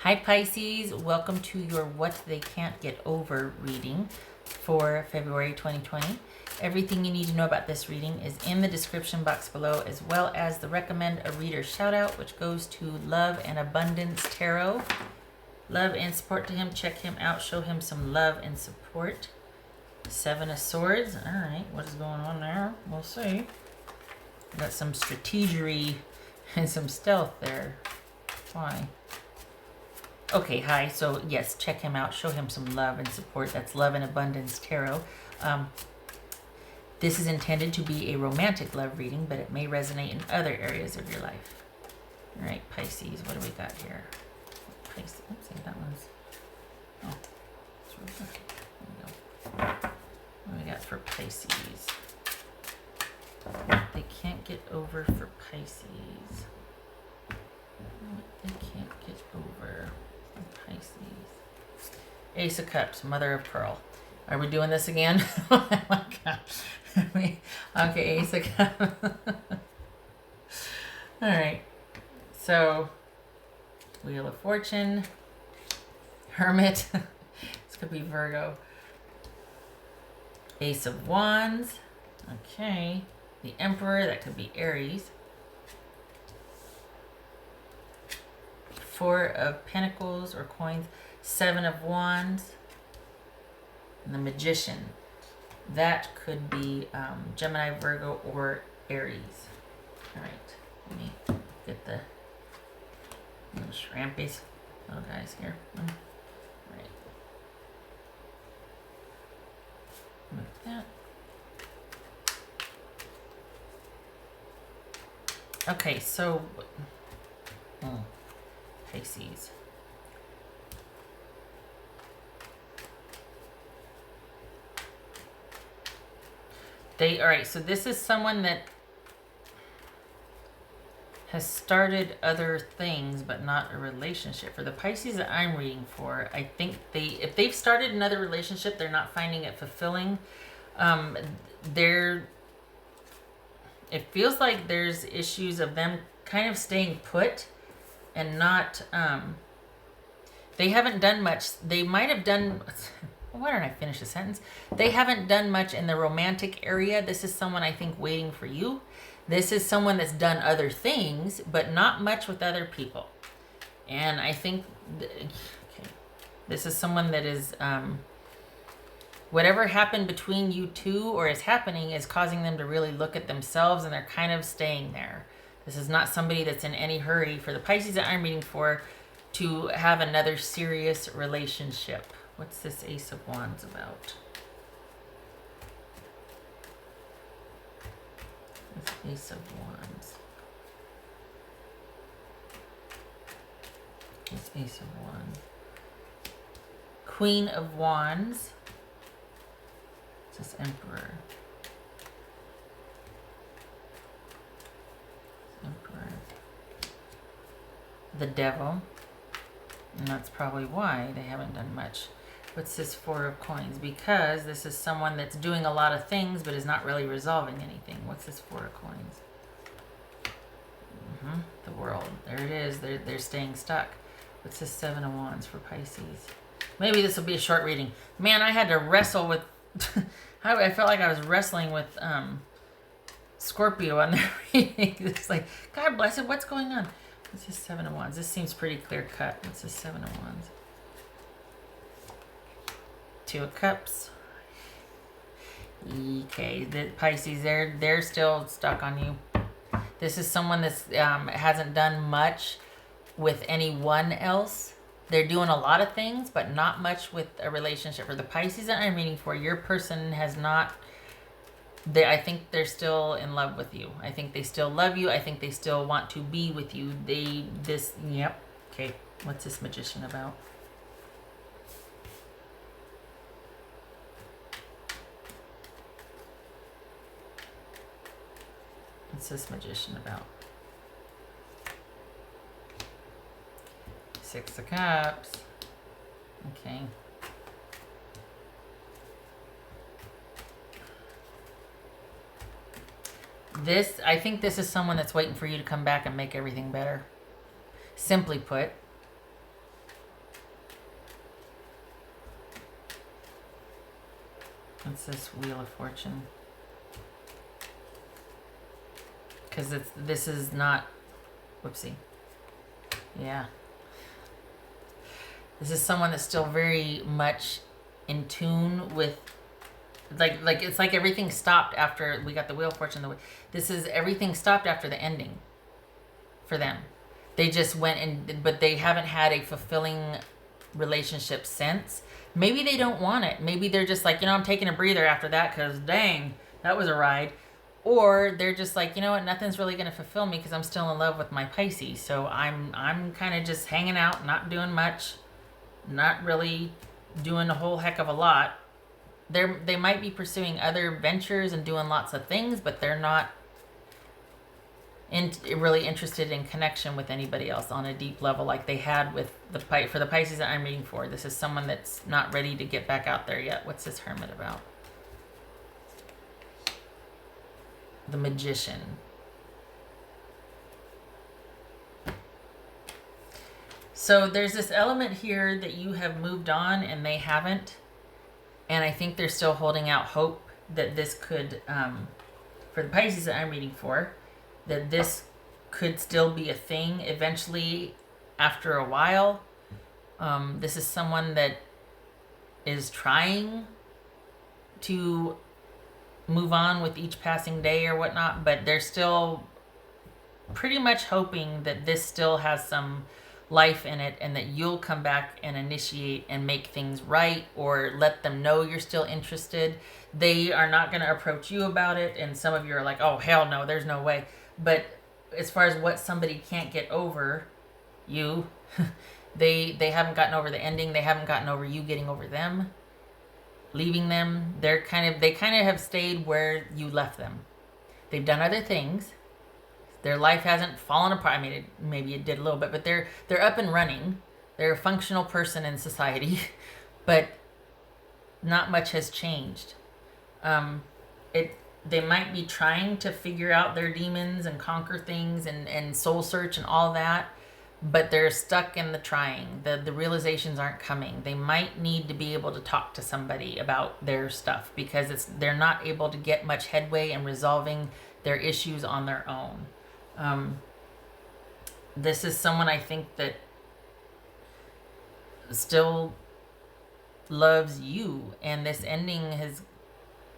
Hi Pisces, welcome to your What They Can't Get Over reading for February 2020. Everything you need to know about this reading is in the description box below, as well as the recommend a reader shout out, which goes to Love and Abundance Tarot. Love and support to him. Check him out. Show him some love and support. Seven of Swords. All right, what is going on there? We'll see. Got some strategery and some stealth there. Why? Okay, hi. So, yes, check him out. Show him some love and support. That's Love and Abundance Tarot. This is intended to be a romantic love reading, but it may resonate in other areas of your life. All right, Pisces, what do we got here? Pisces. Oopsie, that one's... Oh, there we go. What do we got for Pisces? They can't get over for Pisces. What they can't get over for Pisces. Ace of Cups, Mother of Pearl. Are we doing this again? Oh my gosh. Okay, Ace of Cups. Alright. So, Wheel of Fortune. Hermit. This could be Virgo. Ace of Wands. Okay. The Emperor, that could be Aries. Four of Pentacles or coins. Seven of Wands. And the Magician. That could be Gemini, Virgo, or Aries. Alright, let me get the little shrimpies. Little guys here. Alright. Like that. Okay, so Pisces. Alright, so this is someone that has started other things, but not a relationship. For the Pisces that I'm reading for, I think if they've started another relationship, they're not finding it fulfilling. It feels like there's issues of them kind of staying put and not, they haven't done much. They might have done, why don't I finish the sentence? They haven't done much in the romantic area. This is someone I think waiting for you. This is someone that's done other things, but not much with other people. And I think, okay, this is someone that is, whatever happened between you two or is happening is causing them to really look at themselves, and they're kind of staying there. This is not somebody that's in any hurry for the Pisces that I'm reading for to have another serious relationship. What's this Ace of Wands about? This Ace of Wands. This Ace of Wands. Queen of Wands. This Emperor. Emperor. The Devil. And that's probably why they haven't done much. What's this Four of Coins? Because this is someone that's doing a lot of things but is not really resolving anything. What's this Four of Coins? The World. There it is. They're staying stuck. What's this Seven of Wands for Pisces? Maybe this will be a short reading. Man, I had to wrestle with... I felt like I was wrestling with Scorpio on their reading. It's like, God bless it, what's going on? What's this Seven of Wands? This seems pretty clear cut. What's this Seven of Wands? Two of Cups. Okay, the Pisces, they're still stuck on you. This is someone that's hasn't done much with anyone else. They're doing a lot of things, but not much with a relationship. For the Pisces that I'm reading for, your person has not... I think they're still in love with you. I think they still love you. I think they still want to be with you. Yep. Okay, what's this Magician about? What's this Magician about? Six of Cups. Okay. I think this is someone that's waiting for you to come back and make everything better. Simply put. What's this Wheel of Fortune? Because this is not, whoopsie. Yeah. This is someone that's still very much in tune with, like it's like everything stopped after we got the Wheel of Fortune. This is everything stopped after the ending for them. They just went but they haven't had a fulfilling relationship since. Maybe they don't want it. Maybe they're just like, I'm taking a breather after that because dang, that was a ride. Or they're just like, you know what, nothing's really going to fulfill me because I'm still in love with my Pisces. So I'm kind of just hanging out, not doing much, not really doing a whole heck of a lot. They might be pursuing other ventures and doing lots of things, but they're not really interested in connection with anybody else on a deep level like they had with for the Pisces that I'm reading for. This is someone that's not ready to get back out there yet. What's this Hermit about? The Magician. So there's this element here that you have moved on and they haven't. And I think they're still holding out hope that this could, for the Pisces that I'm reading for, that this could still be a thing eventually after a while. This is someone that is trying to move on with each passing day or whatnot, but they're still pretty much hoping that this still has some life in it and that you'll come back and initiate and make things right or let them know you're still interested. They are not going to approach you about it, and some of you are like, oh hell no, there's no way. But as far as what somebody can't get over you, they haven't gotten over the ending. They haven't gotten over you getting over them, leaving them. They kind of have stayed where you left them. They've done other things. Their life hasn't fallen apart. I mean, maybe it did a little bit, but they're up and running. They're a functional person in society, but not much has changed. They might be trying to figure out their demons and conquer things and soul search and all that, but they're stuck in the trying. The realizations aren't coming. They might need to be able to talk to somebody about their stuff because they're not able to get much headway in resolving their issues on their own. This is someone I think that still loves you, and this ending has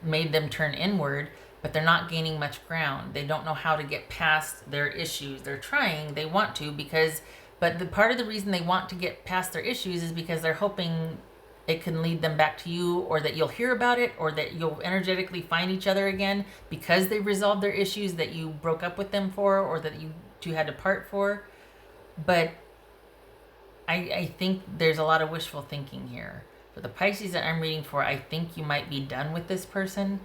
made them turn inward, but they're not gaining much ground. They don't know how to get past their issues. They're trying, they want to, but the part of the reason they want to get past their issues is because they're hoping it can lead them back to you, or that you'll hear about it, or that you'll energetically find each other again because they've resolved their issues that you broke up with them for, or that you two had to part for. But I think there's a lot of wishful thinking here. For the Pisces that I'm reading for, I think you might be done with this person.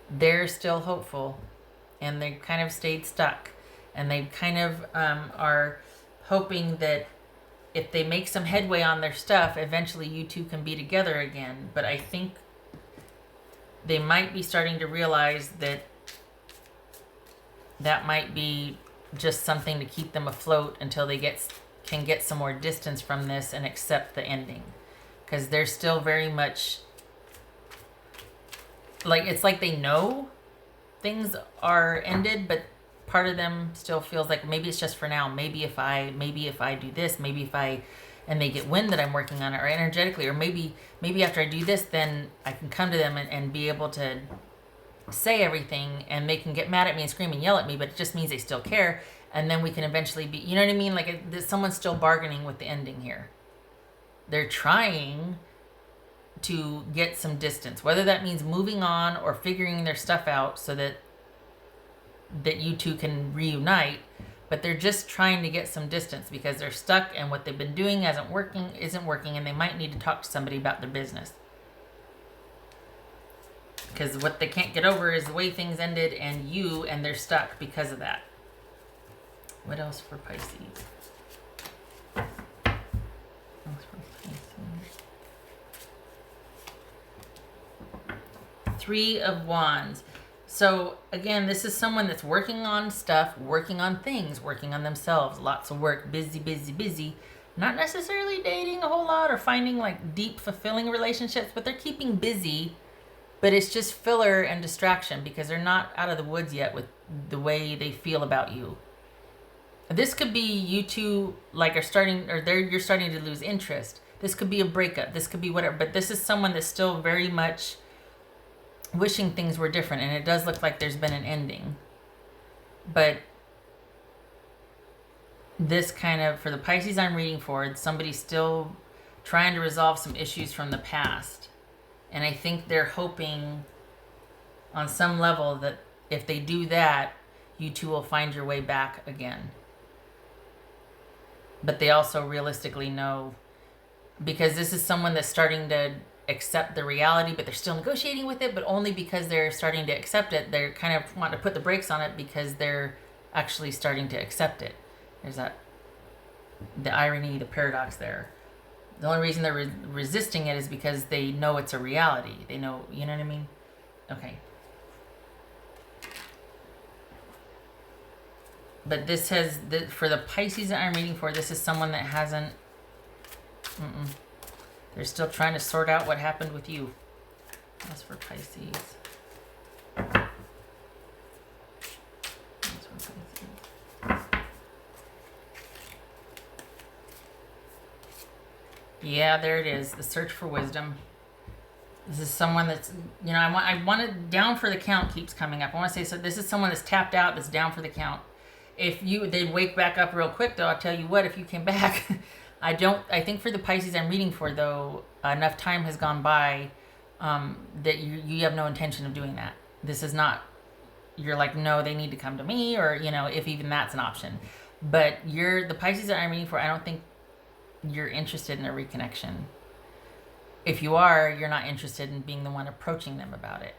They're still hopeful, and they kind of stayed stuck, and they kind of are hoping that if they make some headway on their stuff, eventually you two can be together again. But I think they might be starting to realize that might be just something to keep them afloat until they can get some more distance from this and accept the ending. Because they're still very much like, it's like they know things are ended, but part of them still feels like maybe it's just for now. Maybe if I do this, and they get wind that I'm working on it, or energetically, or maybe after I do this, then I can come to them and be able to say everything, and they can get mad at me and scream and yell at me, but it just means they still care, and then we can eventually be, you know what I mean? Like someone's still bargaining with the ending here. They're trying to get some distance, whether that means moving on or figuring their stuff out so that you two can reunite, but they're just trying to get some distance because they're stuck and what they've been doing isn't working, and they might need to talk to somebody about their business. Because what they can't get over is the way things ended, and they're stuck because of that. What else for Pisces? Three of Wands. So again, this is someone that's working on stuff, working on things, working on themselves. Lots of work, busy. Not necessarily dating a whole lot or finding like deep, fulfilling relationships, but they're keeping busy But it's just filler and distraction because they're not out of the woods yet with the way they feel about you. This could be you two like are starting, or you're starting to lose interest. This could be a breakup. This could be whatever. But this is someone that's still very much wishing things were different, and it does look like there's been an ending. But this kind of, for the Pisces I'm reading for, somebody's still trying to resolve some issues from the past. And I think they're hoping on some level that if they do that, you two will find your way back again. But they also realistically know, because this is someone that's starting to accept the reality, but they're still negotiating with it, but only because they're starting to accept it. They're kind of want to put the brakes on it because they're actually starting to accept it. There's the irony, the paradox there. The only reason they're resisting it is because they know it's a reality. They know, you know what I mean? Okay. But this has, for the Pisces that I'm reading for, this is someone that hasn't, they're still trying to sort out what happened with you. That's for Pisces. That's for Pisces. Yeah, there it is. The search for wisdom. This is someone that's, you know, I want it down for the count keeps coming up. I want to say, so this is someone that's tapped out, that's down for the count. If they'd wake back up real quick, though, I'll tell you what, if you came back, I think for the Pisces I'm reading for, though, enough time has gone by that you have no intention of doing that. This is not, you're like, no, they need to come to me, or, you know, if even that's an option. But the Pisces that I'm reading for, I don't think you're interested in a reconnection. If you are, you're not interested in being the one approaching them about it.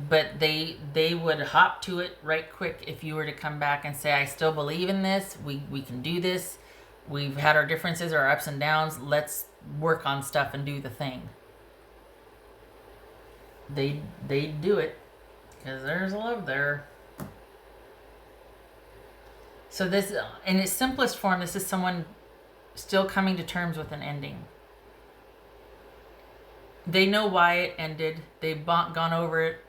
But they would hop to it right quick if you were to come back and say, I still believe in this. We can do this. We've had our differences, our ups and downs. Let's work on stuff and do the thing. They do it because there's love there. So this, in its simplest form, this is someone still coming to terms with an ending. They know why it ended. They've gone over it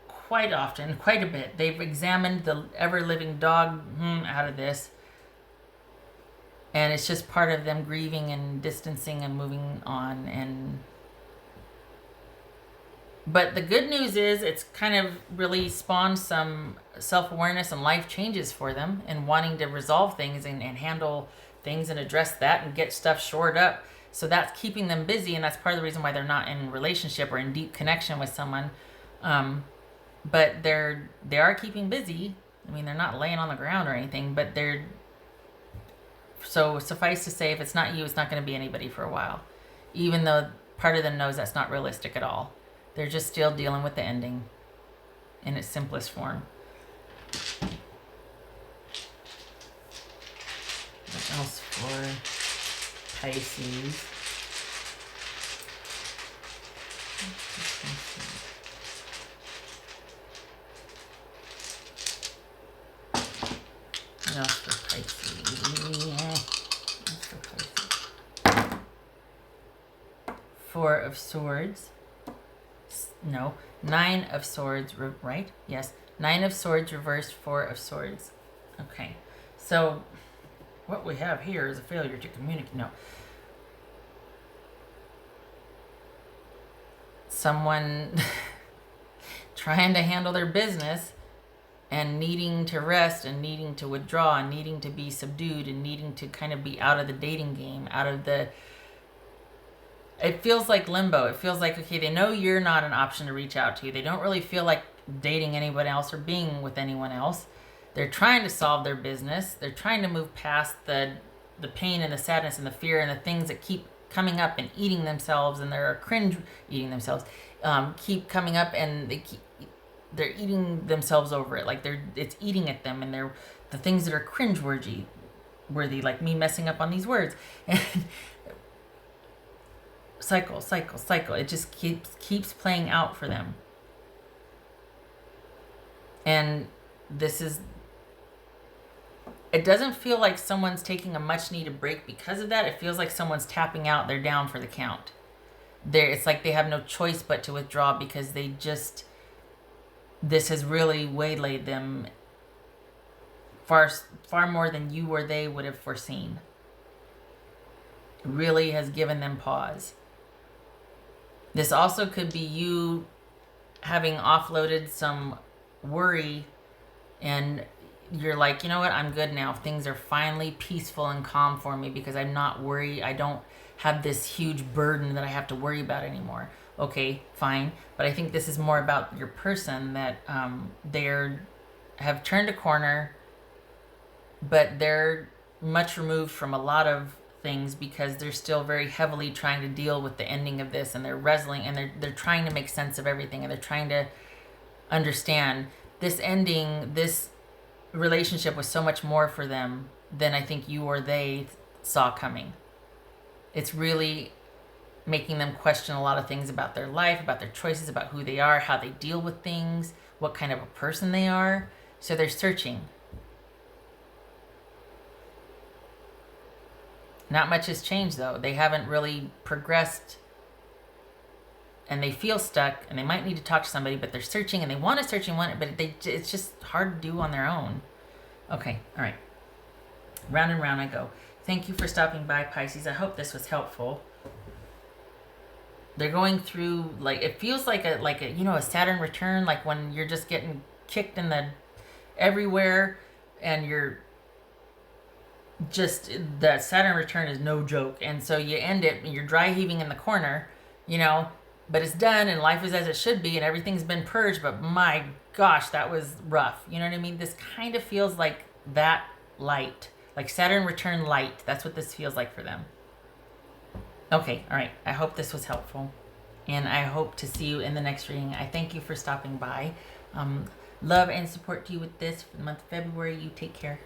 quite often, quite a bit. They've examined the ever-living dog out of this. And it's just part of them grieving and distancing and moving on. But the good news is it's kind of really spawned some self-awareness and life changes for them, and wanting to resolve things and handle things and address that and get stuff shored up. So that's keeping them busy, and that's part of the reason why they're not in relationship or in deep connection with someone. But they are keeping busy. I mean, they're not laying on the ground or anything, but so suffice to say, if it's not you, it's not going to be anybody for a while. Even though part of them knows that's not realistic at all. They're just still dealing with the ending in its simplest form. What else for Pisces? What else for Pisces? Four of Swords. No, Nine of Swords, right? Yes. Nine of Swords reversed, Four of Swords. Okay. So, what we have here is a failure to communicate. No. Someone trying to handle their business and needing to rest and needing to withdraw and needing to be subdued and needing to kind of be out of the dating game, out of the... It feels like limbo. It feels like, okay, they know you're not an option to reach out to. They don't really feel like dating anyone else or being with anyone else. They're trying to solve their business. They're trying to move past the pain and the sadness and the fear and the things that keep coming up and eating themselves, and they're cringe eating themselves, keep coming up, and they're eating themselves over it. Like it's eating at them, and they're the things that are cringe-worthy, like me messing up on these words. And cycle. It just keeps playing out for them. And it doesn't feel like someone's taking a much needed break because of that. It feels like someone's tapping out. They're down for the count. it's like they have no choice but to withdraw because this has really waylaid them far more than you or they would have foreseen. It really has given them pause. This also could be you having offloaded some worry, and you're like, you know what, I'm good now. Things are finally peaceful and calm for me because I'm not worried. I don't have this huge burden that I have to worry about anymore. Okay, fine. But I think this is more about your person, that have turned a corner, but they're much removed from a lot of things because they're still very heavily trying to deal with the ending of this, and they're wrestling, and they're trying to make sense of everything, and they're trying to understand this ending. This relationship was so much more for them than I think you or they saw coming. It's really making them question a lot of things about their life, about their choices, about who they are, how they deal with things, what kind of a person they are. So they're searching. Not much has changed, though. They haven't really progressed, and they feel stuck, and they might need to talk to somebody, but they're searching, and they want to search and want it, but it's just hard to do on their own. Okay, all right. Round and round I go. Thank you for stopping by, Pisces. I hope this was helpful. They're going through, like, it feels like a Saturn return, like when you're just getting kicked in the everywhere, and you're just, the Saturn return is no joke, and so you end it and you're dry heaving in the corner, but it's done and life is as it should be and everything's been purged, but my gosh, that was rough. You know what I mean? This kind of feels like that light, like Saturn return light. That's what this feels like for them. Okay, all right. I hope this was helpful, and I hope to see you in the next reading. I thank you for stopping by. Love and support to you with this for the month of February. You take care.